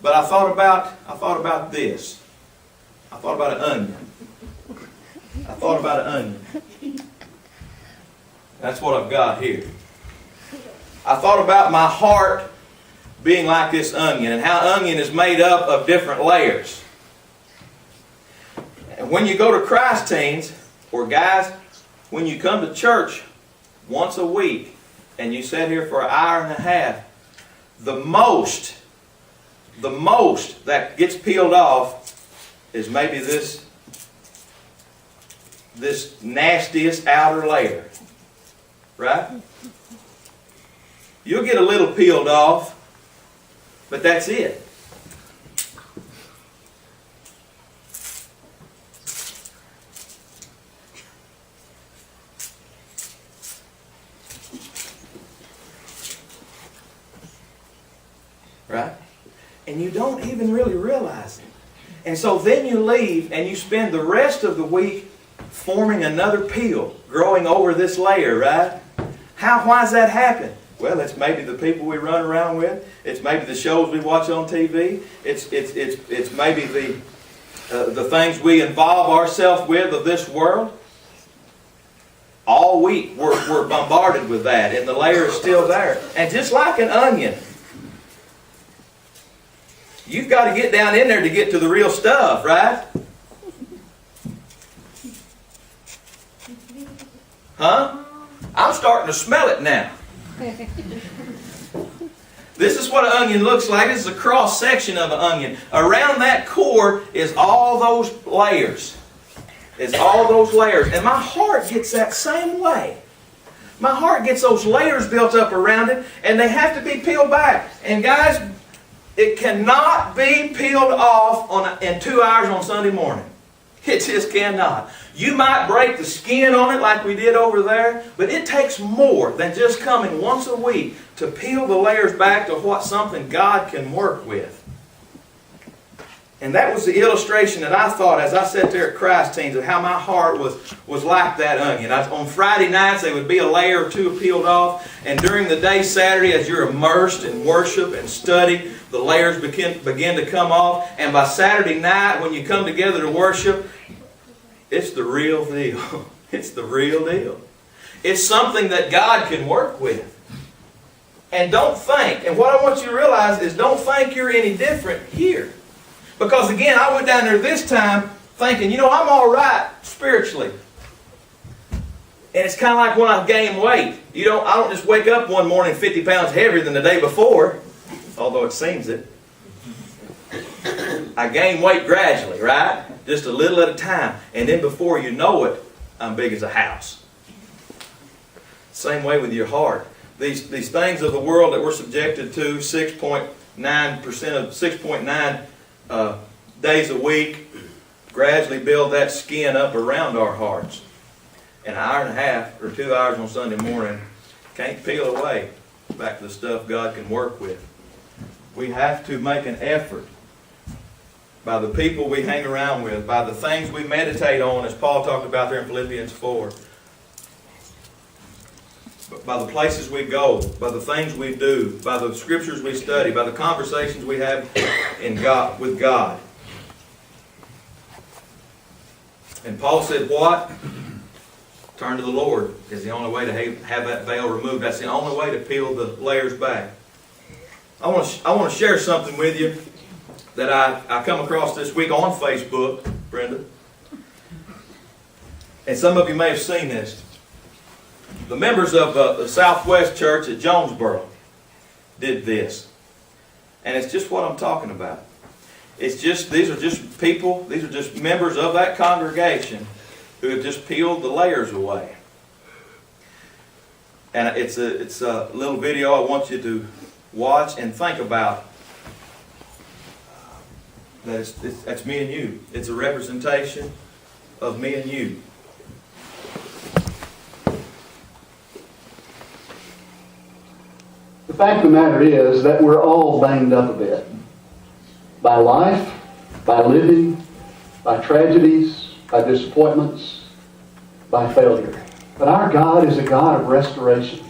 But I thought about this. I thought about an onion. I thought about an onion. That's what I've got here. I thought about my heart being like this onion, and how onion is made up of different layers. And when you go to Christ teens, or guys, when you come to church once a week, and you sit here for an hour and a half, the most that gets peeled off is maybe this nastiest outer layer. Right? You'll get a little peeled off, but that's it. Right? And you don't even really realize it. And so then you leave and you spend the rest of the week forming another peel, growing over this layer, right? Why does that happen? Well, it's maybe the people we run around with. It's maybe the shows we watch on TV. It's maybe the things we involve ourselves with of this world. All week we're bombarded with that, and the layer is still there. And just like an onion, you've got to get down in there to get to the real stuff, right? Huh? I'm starting to smell it now. This is what an onion looks like. This is a cross section of an onion. Around that core is all those layers. It's all those layers. And my heart gets that same way. My heart gets those layers built up around it, and they have to be peeled back. And guys, it cannot be peeled off in 2 hours on Sunday morning. It just cannot. You might break the skin on it like we did over there, but it takes more than just coming once a week to peel the layers back to what something God can work with. And that was the illustration that I thought as I sat there at Christ Teens of how my heart was like that onion. On Friday nights there would be a layer or two peeled off, and during the day Saturday as you're immersed in worship and study, the layers begin to come off, and by Saturday night when you come together to worship, it's the real deal. It's the real deal. It's something that God can work with. And don't think, and what I want you to realize is don't think you're any different here. Because again, I went down there this time thinking, I'm all right spiritually. And it's kind of like when I gain weight. I don't just wake up one morning 50 pounds heavier than the day before, although it seems it. I gain weight gradually, right? Just a little at a time. And then before you know it, I'm big as a house. Same way with your heart. These things of the world that we're subjected to, 6.9 days a week, gradually build that skin up around our hearts. An hour and a half or 2 hours on Sunday morning can't peel away back to the stuff God can work with. We have to make an effort by the people we hang around with, by the things we meditate on, as Paul talked about there in Philippians 4, by the places we go, by the things we do, by the scriptures we study, by the conversations we have with God. And Paul said, what? Turn to the Lord is the only way to have that veil removed. That's the only way to peel the layers back. I want to share something with you that I come across this week on Facebook, Brenda. And some of you may have seen this. The members of the Southwest Church at Jonesboro did this. And it's just what I'm talking about. These are just people, these are just members of that congregation who have just peeled the layers away. And it's a little video I want you to watch and think about. That's me and you. It's a representation of me and you. The fact of the matter is that we're all banged up a bit. By life, by living, by tragedies, by disappointments, by failure. But our God is a God of restoration.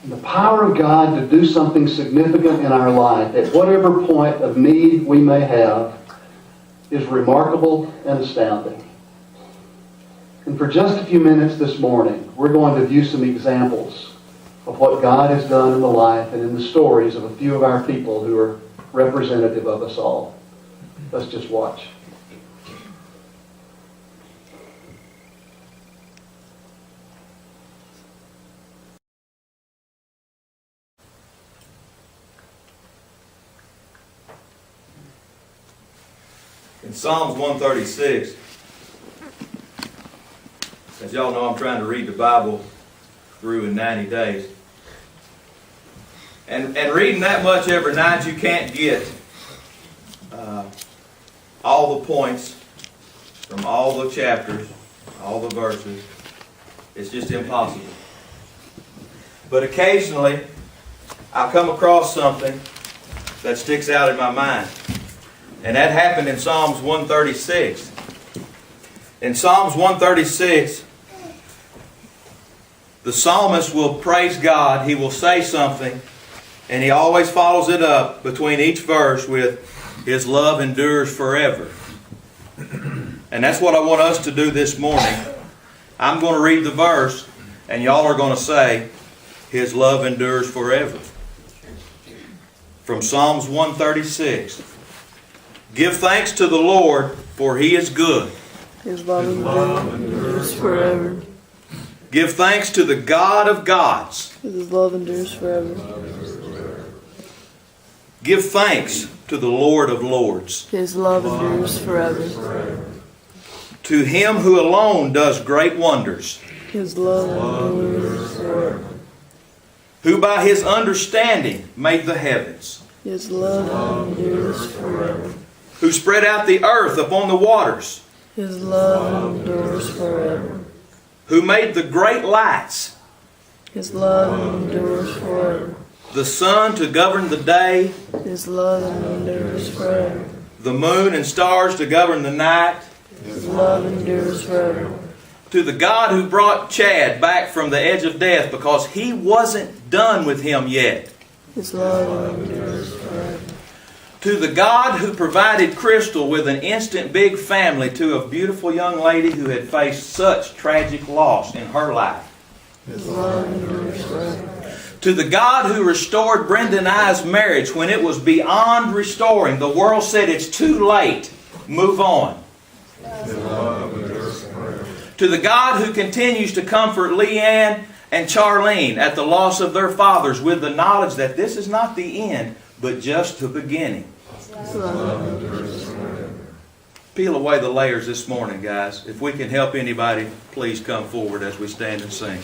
And the power of God to do something significant in our life, at whatever point of need we may have, is remarkable and astounding. And for just a few minutes this morning, we're going to view some examples of what God has done in the life and in the stories of a few of our people who are representative of us all. Let's just watch. In Psalms 136, as y'all know, I'm trying to read the Bible through in 90 days. And reading that much every night, you can't get all the points from all the chapters, all the verses. It's just impossible. But occasionally, I'll come across something that sticks out in my mind. And that happened in Psalms 136. In Psalms 136, the psalmist will praise God. He will say something, and he always follows it up between each verse with, His love endures forever. And that's what I want us to do this morning. I'm going to read the verse, and y'all are going to say, His love endures forever. From Psalms 136. Give thanks to the Lord, for He is good. His love endures forever. Give thanks to the God of gods. His love endures forever. Give thanks to the Lord of lords. His love endures forever. To Him who alone does great wonders. His love endures forever. Who by His understanding made the heavens. His love endures forever. Who spread out the earth upon the waters. His love endures forever. Who made the great lights. His love endures forever. The sun to govern the day. His love endures forever. The moon and stars to govern the night. His love endures forever. To the God who brought Chad back from the edge of death because he wasn't done with him yet. His love endures forever. To the God who provided Crystal with an instant big family to a beautiful young lady who had faced such tragic loss in her life. His love endures forever. To the God who restored Brenda and I's marriage when it was beyond restoring. The world said it's too late. Move on. To the God who continues to comfort Leanne and Charlene at the loss of their fathers with the knowledge that this is not the end, but just the beginning. Peel away the layers this morning, guys. If we can help anybody, please come forward as we stand and sing.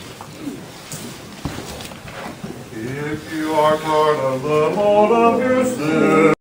If you are part of the whole of your sin,